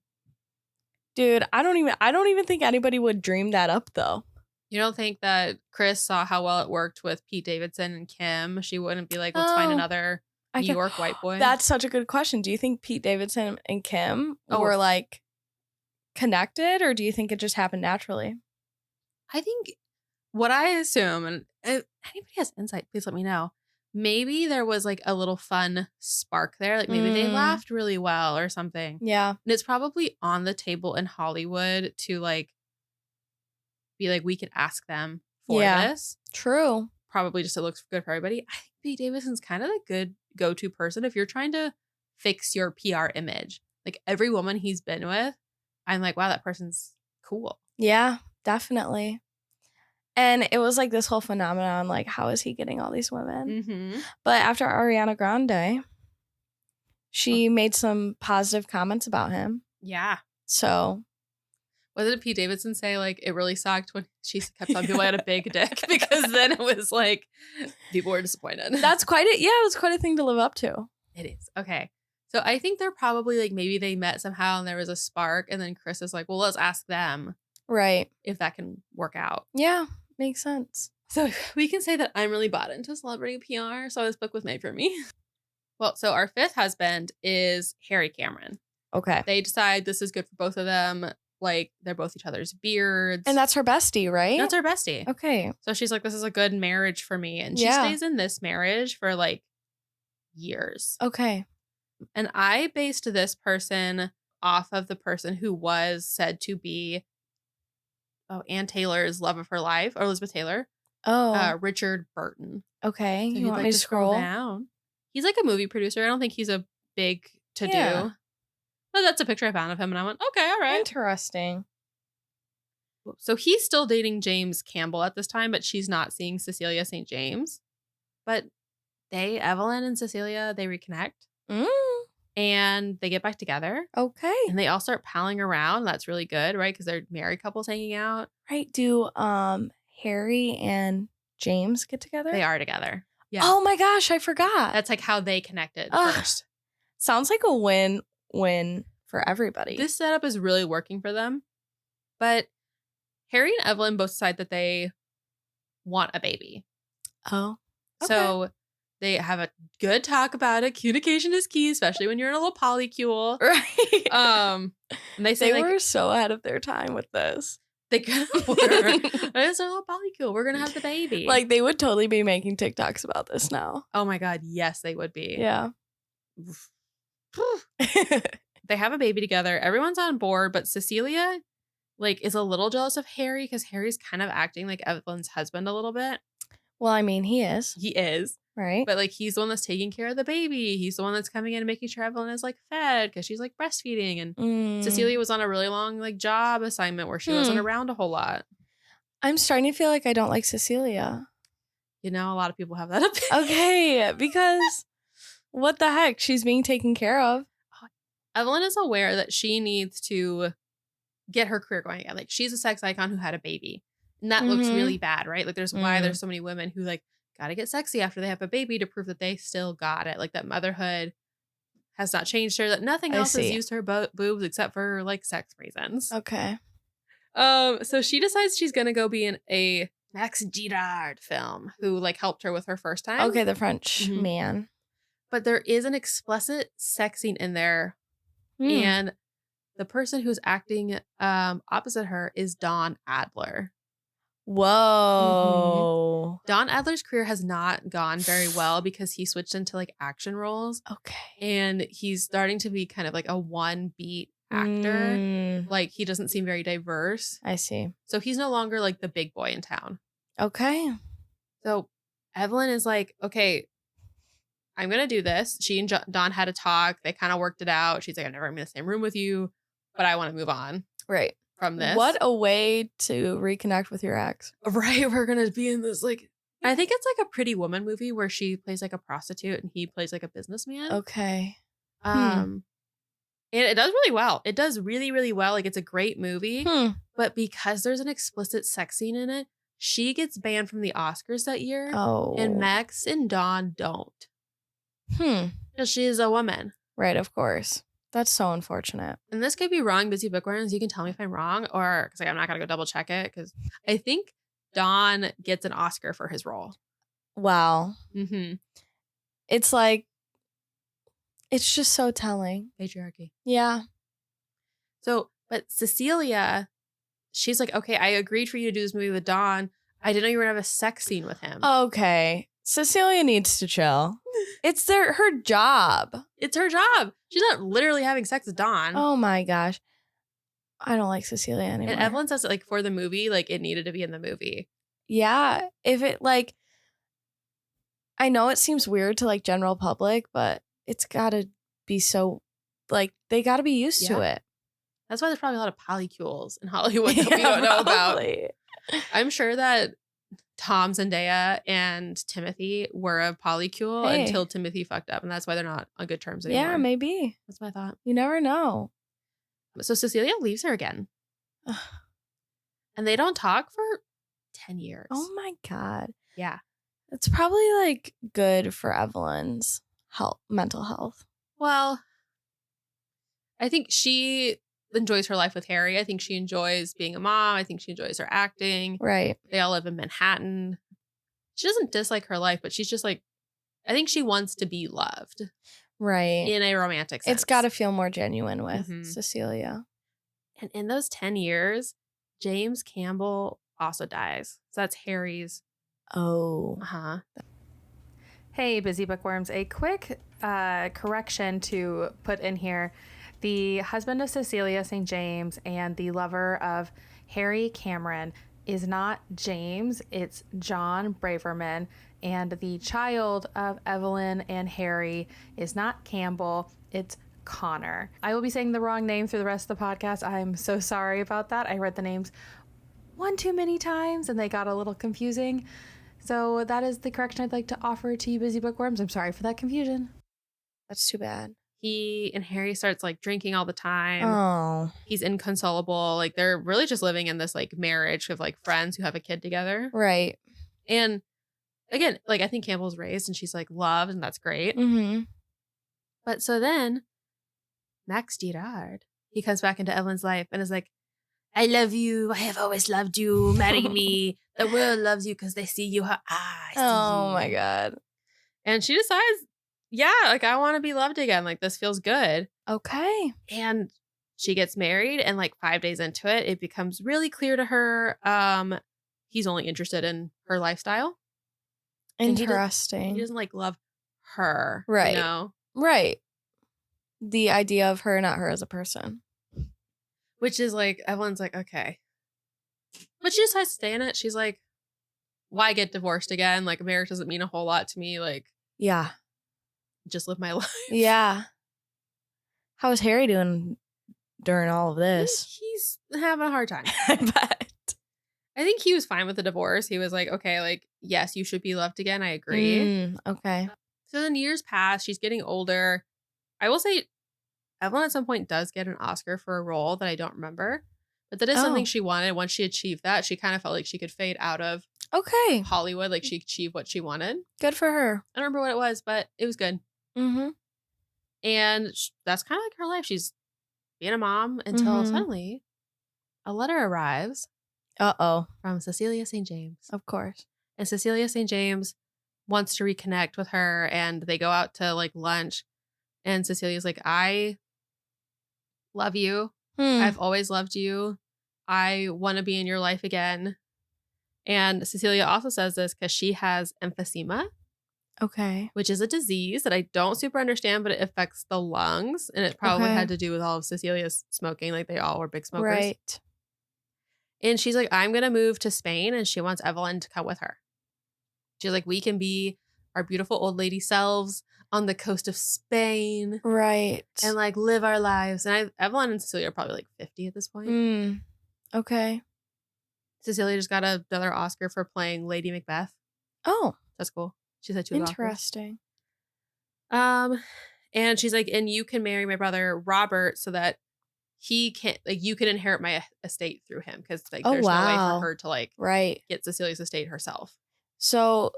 Dude, I don't even think anybody would dream that up though. You don't think that Chris saw how well it worked with Pete Davidson and Kim? She wouldn't be like, let's find another New York white boy. That's such a good question. Do you think Pete Davidson and Kim were like connected, or do you think it just happened naturally? I think what I assume, and if anybody has insight, please let me know. Maybe there was like a little fun spark there. Like maybe they laughed really well or something. Yeah. And it's probably on the table in Hollywood to like be like, we could ask them for this. True. Probably just it looks good for everybody. I think Pete Davidson's kind of a good go-to person if you're trying to fix your PR image. Like every woman he's been with, I'm like, wow, that person's cool. Yeah, definitely. And it was like this whole phenomenon, like, how is he getting all these women? Mm-hmm. But after Ariana Grande, she made some positive comments about him. Yeah. So. What did Pete Davidson say? Like, it really sucked when she kept telling people I had a big dick, because then it was like, people were disappointed. That's quite it. Yeah, it was quite a thing to live up to. It is. Okay. So I think they're probably like, maybe they met somehow and there was a spark. And then Chris is like, well, let's ask them. Right. If that can work out. Yeah. Makes sense. So we can say that I'm really bought into celebrity PR. So this book was made for me. Well, so our fifth husband is Harry Cameron. Okay. They decide this is good for both of them. Like, they're both each other's beards. And that's her bestie, right? That's her bestie. Okay. So she's like, this is a good marriage for me. And she stays in this marriage for like years. Okay. And I based this person off of the person who was said to be Ann Taylor's love of her life, or Elizabeth Taylor. Richard Burton. Okay. So you want me to scroll down? He's like a movie producer. I don't think he's a big to-do. But that's a picture I found of him, and I went, okay, all right. Interesting. So he's still dating James Campbell at this time, but she's not seeing Cecilia St. James. But Evelyn and Cecilia, they reconnect. And they get back together. Okay. And they all start palling around. That's really good, right? Because they're married couples hanging out. Right. Do Harry and James get together? They are together. Yeah. Oh my gosh, I forgot. That's like how they connected first. Sounds like a win-win for everybody. This setup is really working for them. But Harry and Evelyn both decide that they want a baby. Oh. Okay. So they have a good talk about it. Communication is key, especially when you're in a little polycule. Right. And they say they were so ahead of their time with this. They kind of were. It's a little polycule. We're gonna have the baby. Like, they would totally be making TikToks about this now. Oh my god, yes, they would be. Yeah. They have a baby together. Everyone's on board, but Cecilia, like, is a little jealous of Harry because Harry's kind of acting like Evelyn's husband a little bit. Well, I mean, he is. He is. Right. But like, he's the one that's taking care of the baby. He's the one that's coming in and making sure Evelyn is like fed because she's like breastfeeding. And Cecilia was on a really long like job assignment where she wasn't around a whole lot. I'm starting to feel like I don't like Cecilia. You know, a lot of people have that opinion. Okay, because what the heck? She's being taken care of. Evelyn is aware that she needs to get her career going again. Like, she's a sex icon who had a baby. And that looks really bad, right? Like, there's why there's so many women who like got to get sexy after they have a baby to prove that they still got it. Like, that motherhood has not changed her, that nothing else has used her boobs except for like sex reasons. Okay. So she decides she's going to go be in a Max Girard film who like helped her with her first time. Okay, the French man. But there is an explicit sex scene in there. And the person who's acting opposite her is Don Adler. Whoa. Don Adler's career has not gone very well because he switched into like action roles. Okay. And he's starting to be kind of like a one beat actor. Like, he doesn't seem very diverse. I see. So he's no longer like the big boy in town. Okay. So Evelyn is like, okay, I'm going to do this. She and Don had a talk. They kind of worked it out. She's like, I'm never in the same room with you, but I want to move on. Right. From this. What a way to reconnect with your ex. Right. We're going to be in this, like, I think it's like a Pretty Woman movie where she plays like a prostitute and he plays like a businessman. Okay. And it does really well. It does really, really well. Like, it's a great movie. But because there's an explicit sex scene in it, she gets banned from the Oscars that year. Oh. And Max and Dawn don't. Because she is a woman. Right, of course. That's so unfortunate. And this could be wrong, Busy Bookworms. You can tell me if I'm wrong, or because I'm not going to go double check it, because I think Dawn gets an Oscar for his role. Wow. Mm-hmm. It's like, it's just so telling. Patriarchy. Yeah. So, but Cecilia, she's like, okay, I agreed for you to do this movie with Dawn. I didn't know you were going to have a sex scene with him. Okay. Cecilia needs to chill. It's her job. It's her job. She's not literally having sex with Dawn. Oh my gosh. I don't like Cecilia anymore. And Evelyn says that, like, for the movie, like, it needed to be in the movie. Yeah. If it, like, I know it seems weird to, like, general public, but it's got to be so, like, they got to be used to it. That's why there's probably a lot of polycules in Hollywood that we don't know about. I'm sure that Tom, Zendaya, and Timothy were a polycule until Timothy fucked up, and that's why they're not on good terms anymore. Yeah, maybe. That's what I thought. You never know. So Cecilia leaves her again. And they don't talk for 10 years. Oh my God. Yeah. It's probably, like, good for Evelyn's mental health. Well, I think she enjoys her life with Harry. I think she enjoys being a mom. I think she enjoys her acting. Right. They all live in Manhattan. She doesn't dislike her life, but she's just like, I think she wants to be loved. Right. In a romantic sense. It's got to feel more genuine with Cecilia. And in those 10 years, James Campbell also dies. So that's Harry's. Oh. Uh-huh. Hey, Busy Bookworms. A quick correction to put in here. The husband of Cecilia St. James and the lover of Harry Cameron is not James. It's John Braverman. And the child of Evelyn and Harry is not Campbell. It's Connor. I will be saying the wrong name through the rest of the podcast. I'm so sorry about that. I read the names one too many times and they got a little confusing. So that is the correction I'd like to offer to you, Busy Bookworms. I'm sorry for that confusion. That's too bad. He and Harry starts, like, drinking all the time. Oh. He's inconsolable. Like, they're really just living in this, like, marriage of, like, friends who have a kid together. Right. And again, like, I think Campbell's raised and she's, like, loved, and that's great. Mm-hmm. But so then Max Girard, he comes back into Evelyn's life and is like, I love you. I have always loved you. Marry me. The world loves you because they see you. Oh my God. And she decides, yeah, like, I want to be loved again. Like, this feels good. Okay. And she gets married, and, like, 5 days into it, it becomes really clear to her he's only interested in her lifestyle. Interesting. He doesn't, like, love her. Right. You know? Right. The idea of her, not her as a person. Which is, like, Evelyn's like, okay. But she decides to stay in it. She's like, why get divorced again? Like, marriage doesn't mean a whole lot to me. Like, yeah. Just live my life. Yeah. How is Harry doing during all of this? He's having a hard time. I bet. I think he was fine with the divorce. He was like, okay, like, yes, you should be loved again. I agree. Okay. So then years pass. She's getting older. I will say Evelyn at some point does get an Oscar for a role that I don't remember. But that is something she wanted. Once she achieved that, she kind of felt like she could fade out of Hollywood. Like, she achieved what she wanted. Good for her. I don't remember what it was, but it was good. Mm-hmm. And that's kind of like her life. She's being a mom until suddenly a letter arrives. Uh-oh. From Cecilia St. James. Of course. And Cecilia St. James wants to reconnect with her, and they go out to, like, lunch. And Cecilia's like, I love you. I've always loved you. I want to be in your life again. And Cecilia also says this because she has emphysema. Okay. Which is a disease that I don't super understand, but it affects the lungs. And it probably had to do with all of Cecilia's smoking. Like, they all were big smokers. Right. And she's like, I'm going to move to Spain. And she wants Evelyn to come with her. She's like, we can be our beautiful old lady selves on the coast of Spain. Right. And, like, live our lives. And Evelyn and Cecilia are probably, like, 50 at this point. Okay. Cecilia just got another Oscar for playing Lady Macbeth. Oh. That's cool. She's had 2 Interesting. Oscars. And she's like, and you can marry my brother Robert so that he can't, like, you can inherit my estate through him, because like Oh, there's no way wow. for her to like Right. get Cecilia's estate herself. So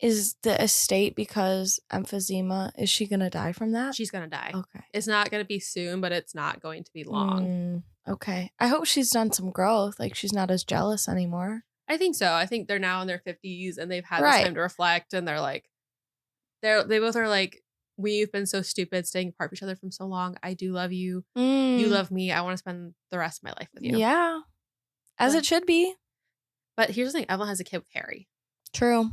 is the estate because emphysema, is she going to die from that? She's gonna die. Okay. It's not gonna be soon, but it's not going to be long. Okay. I hope she's done some growth. Like she's not as jealous anymore. I think so. I think they're now in their 50s and they've had Right. this time to reflect, and they're like, they both are like, we've been so stupid staying apart from each other from so long. I do love you. You love me. I want to spend the rest of my life with you. Yeah. As But- it should be. But here's the thing. Evelyn has a kid with Harry. True.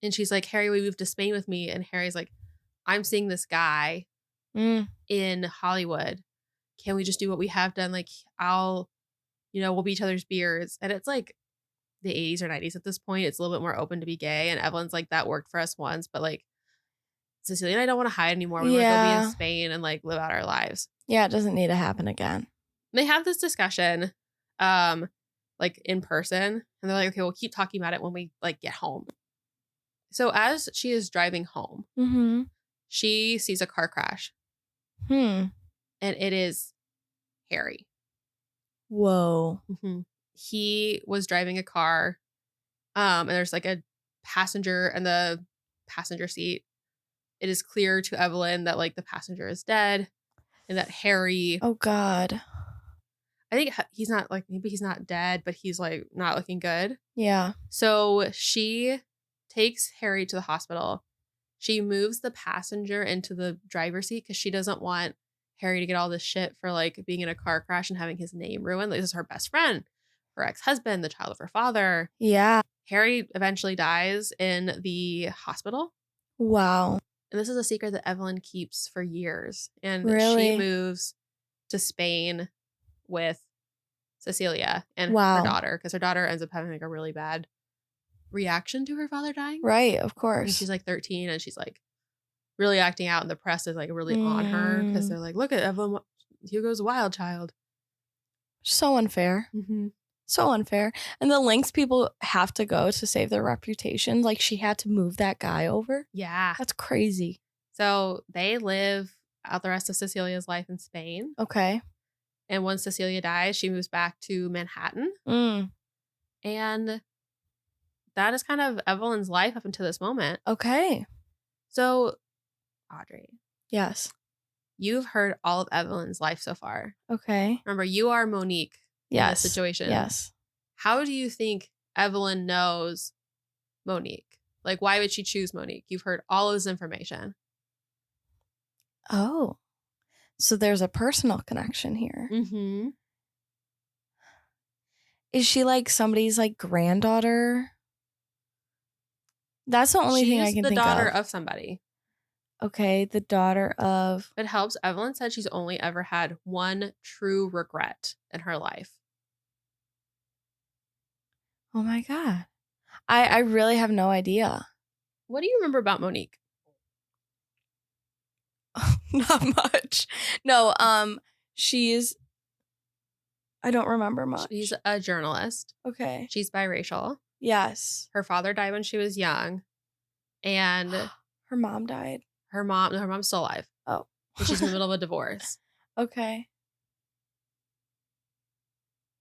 And she's like, Harry, will you move to Spain with me? And Harry's like, I'm seeing this guy in Hollywood. Can we just do what we have done? Like, we'll be each other's beers. And it's like the 80s or 90s at this point. It's a little bit more open to be gay. And Evelyn's like, that worked for us once. But like, Cecilia and I don't want to hide anymore. We want to go be in Spain and like live out our lives. Yeah, it doesn't need to happen again. And they have this discussion, like in person. And they're like, okay, we'll keep talking about it when we like get home. So as she is driving home, she sees a car crash. And it is Harry. Whoa. He was driving a car, and there's like a passenger in the passenger seat. It is clear to Evelyn that like the passenger is dead, and that Harry. Oh God. I think he's not like, maybe he's not dead, but he's like not looking good. Yeah. So she takes Harry to the hospital. She moves the passenger into the driver's seat because she doesn't want Harry to get all this shit for like being in a car crash and having his name ruined. This is her best friend, her ex-husband, the child of her father. Yeah. Harry eventually dies in the hospital. Wow. And this is a secret that Evelyn keeps for years. And Really? she moves to Spain with Cecilia and Wow. her daughter, because her daughter ends up having like a really bad reaction to her father dying. Right. Of And course. she's like 13 and she's like really acting out, and the press is like really on her because they're like, look at Evelyn Hugo's a wild child. So unfair. So unfair. And the lengths people have to go to save their reputation. Like she had to move that guy over. Yeah. That's crazy. So they live out the rest of Cecilia's life in Spain. Okay. And when Cecilia dies, she moves back to Manhattan. And that is kind of Evelyn's life up until this moment. Okay. So, Audrey, Yes. you've heard all of Evelyn's life so far. Okay. Remember, you are Monique in Yes. this situation. Yes. How do you think Evelyn knows Monique? Like, why would she choose Monique? You've heard all of this information. Oh. So there's a personal connection here. Is she like somebody's like granddaughter? That's the only thing I can She's the think daughter of. of somebody. Okay, the daughter of. It helps. Evelyn said she's only ever had one true regret in her life. Oh my God. I really have no idea. What do you remember about Monique? Not much. No, she's. I don't remember much. She's a journalist. Okay. She's biracial. Yes. Her father died when she was young. And Her mom died. her mom's still alive. Oh. And she's in the middle of a divorce. Okay.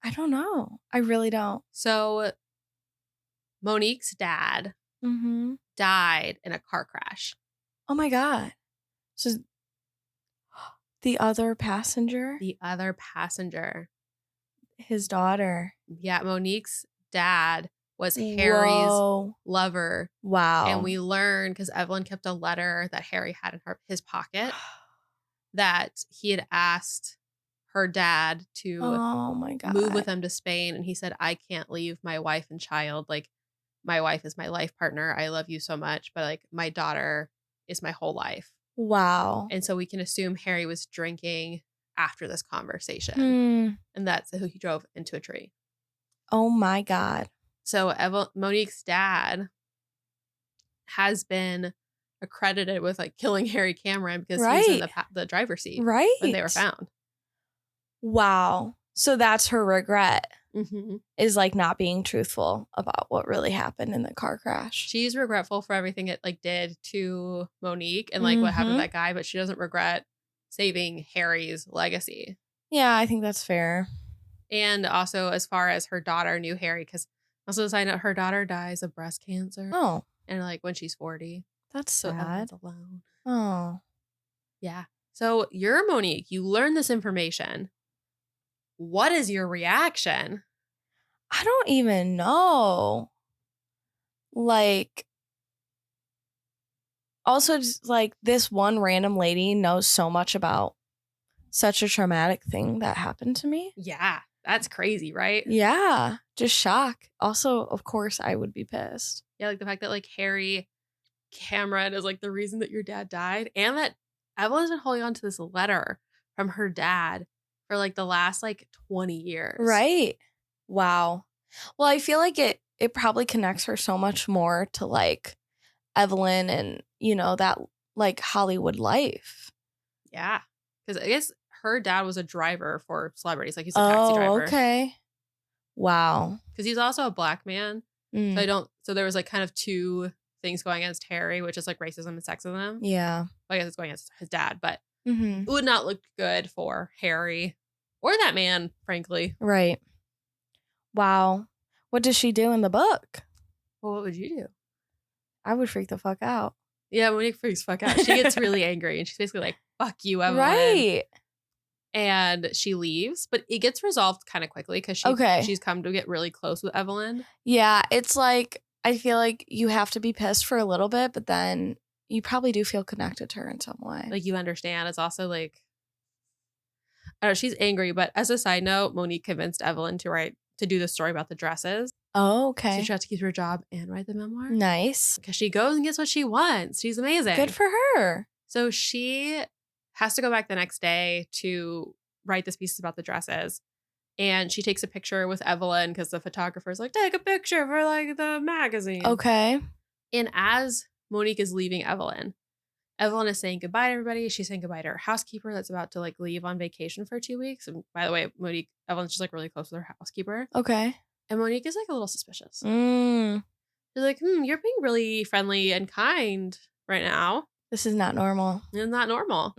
I don't know. I really don't. So Monique's dad died in a car crash. Oh my God. So the other passenger, The other passenger. his daughter. Yeah, Monique's dad was Harry's Whoa. lover. Wow. And we learned, because Evelyn kept a letter that Harry had in his pocket, that he had asked her dad to Oh my God. move with him to Spain. And he said, I can't leave my wife and child. Like, my wife is my life partner. I love you so much. But like, my daughter is my whole life. Wow. And so we can assume Harry was drinking after this conversation. And that's who he drove into a tree. Oh my God. So Monique's dad has been accredited with like killing Harry Cameron because he's in the driver's seat Right. when they were found. Wow. So that's her regret. is like not being truthful about what really happened in the car crash. She's regretful for everything it like did to Monique and like what happened to that guy, but she doesn't regret saving Harry's legacy. Yeah, I think that's fair. And also as far as her daughter knew Harry, because also the side note, her daughter dies of breast cancer. Oh. And like when she's 40. That's so sad. Evelyn's alone. Oh. Yeah. So you're Monique. You learn this information. What is your reaction? I don't even know. Like, also just like this one random lady knows so much about such a traumatic thing that happened to me. Yeah. That's crazy, right? Yeah. Just shock. Also, of course, I would be pissed. Yeah, like the fact that like Harry Cameron is like the reason that your dad died, and that Evelyn's been holding on to this letter from her dad for like the last like 20 years. Right. Wow. Well, I feel like it probably connects her so much more to like Evelyn and, you know, that like Hollywood life. Yeah. Because I guess her dad was a driver for celebrities. Like he's a taxi driver. Okay. Wow. Because he's also a black man. So there was like kind of two things going against Harry, which is like racism and sexism. Yeah. Well, I guess it's going against his dad, but it would not look good for Harry or that man, frankly. Right. Wow. What does she do in the book? Well, what would you do? I would freak the fuck out. Yeah, Monique freaks fuck out. She gets really angry and she's basically like, fuck you, Evelyn. Right. And she leaves, but it gets resolved kind of quickly because she's come to get really close with Evelyn. Yeah, it's like, I feel like you have to be pissed for a little bit, but then you probably do feel connected to her in some way. Like you understand. It's also like, I don't know, she's angry, but as a side note, Monique convinced Evelyn to do the story about the dresses. Oh, okay. So she has to keep her job and write the memoir. Nice. Because she goes and gets what she wants. She's amazing. Good for her. So she has to go back the next day to write this piece about the dresses. And she takes a picture with Evelyn because the photographer's like, take a picture for like the magazine. Okay. And as Monique is leaving Evelyn is saying goodbye to everybody. She's saying goodbye to her housekeeper that's about to like leave on vacation for 2 weeks. And by the way, Evelyn's just like really close with her housekeeper. Okay. And Monique is like a little suspicious. She's like, you're being really friendly and kind right now. This is not normal. It's not normal.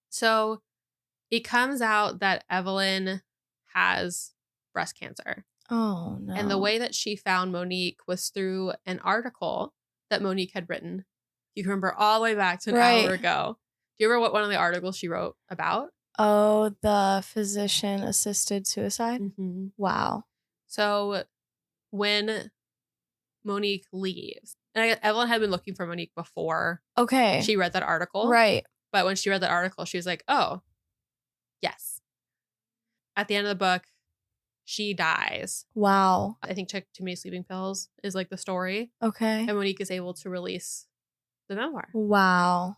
So it comes out that Evelyn has breast cancer. Oh, no. And the way that she found Monique was through an article that Monique had written. You can remember all the way back to an hour ago. Do you remember what one of the articles she wrote about? Oh, the physician-assisted suicide? Mm-hmm. Wow. So when Monique leaves, and Evelyn had been looking for Monique before she read that article. Right. But when she read that article, she was like, oh, yes. At the end of the book, she dies. Wow. I think took too many sleeping pills is like the story. Okay. And Monique is able to release the memoir. Wow.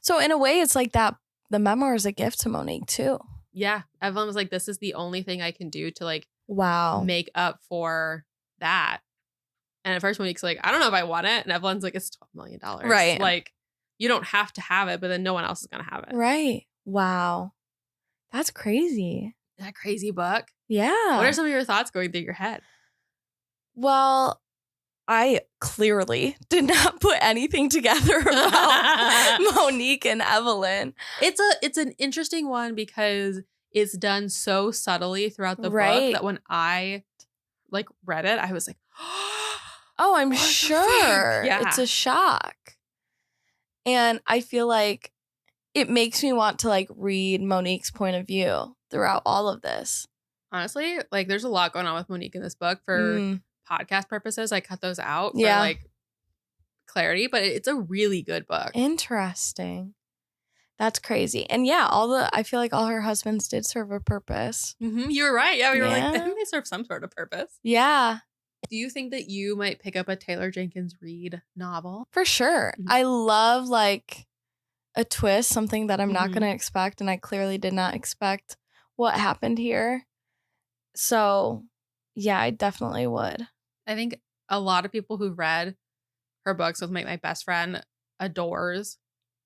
So in a way, it's like that. The memoir is a gift to Monique too. Yeah. Evelyn was like, this is the only thing I can do to like make up for that. And at first Monique's like, I don't know if I want it. And Evelyn's like, it's $12 million. Right. Like, you don't have to have it, but then no one else is going to have it. Right. Wow. That's crazy. That crazy book. Yeah. What are some of your thoughts going through your head? Well, I clearly did not put anything together about Monique and Evelyn. It's an interesting one because it's done so subtly throughout the book that when I like read it, I was like, oh, I'm sure. Yeah. It's a shock. And I feel like it makes me want to like read Monique's point of view throughout all of this. Honestly, like there's a lot going on with Monique in this book for podcast purposes. I cut those out for like clarity, but it's a really good book. Interesting. That's crazy. And yeah, I feel like all her husbands did serve a purpose. Mm-hmm. You were right. Yeah, we were like, I think they serve some sort of purpose. Yeah. Do you think that you might pick up a Taylor Jenkins Reid novel? For sure. Mm-hmm. I love like a twist, something that I'm not going to expect. And I clearly did not expect what happened here. So yeah, I definitely would. I think a lot of people who've read her books, with my best friend adores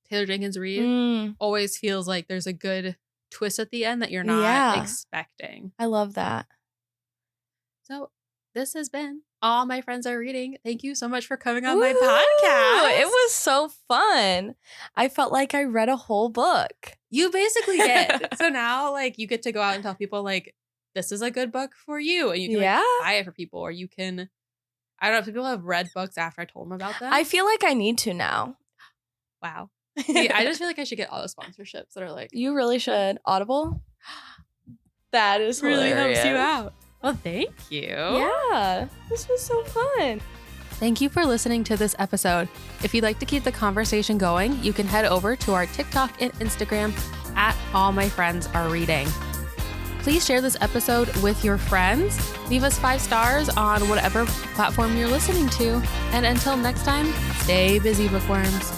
Taylor Jenkins Reid. Always feels like there's a good twist at the end that you're not expecting. I love that. So this has been All My Friends Are Reading. Thank you so much for coming on my podcast. It was so fun. I felt like I read a whole book. You basically did. So now like you get to go out and tell people like, this is a good book for you. And you can like, buy it for people, or you can, I don't know if people have read books after I told them about them. I feel like I need to now. Wow. See, I just feel like I should get all the sponsorships that are like. You really should. Audible? That is really hilarious. helps you out. Well, thank you. Yeah, this was so fun. Thank you for listening to this episode. If you'd like to keep the conversation going, you can head over to our TikTok and Instagram at All My Friends Are Reading. Please share this episode with your friends. Leave us 5 stars on whatever platform you're listening to. And until next time, stay busy, bookworms.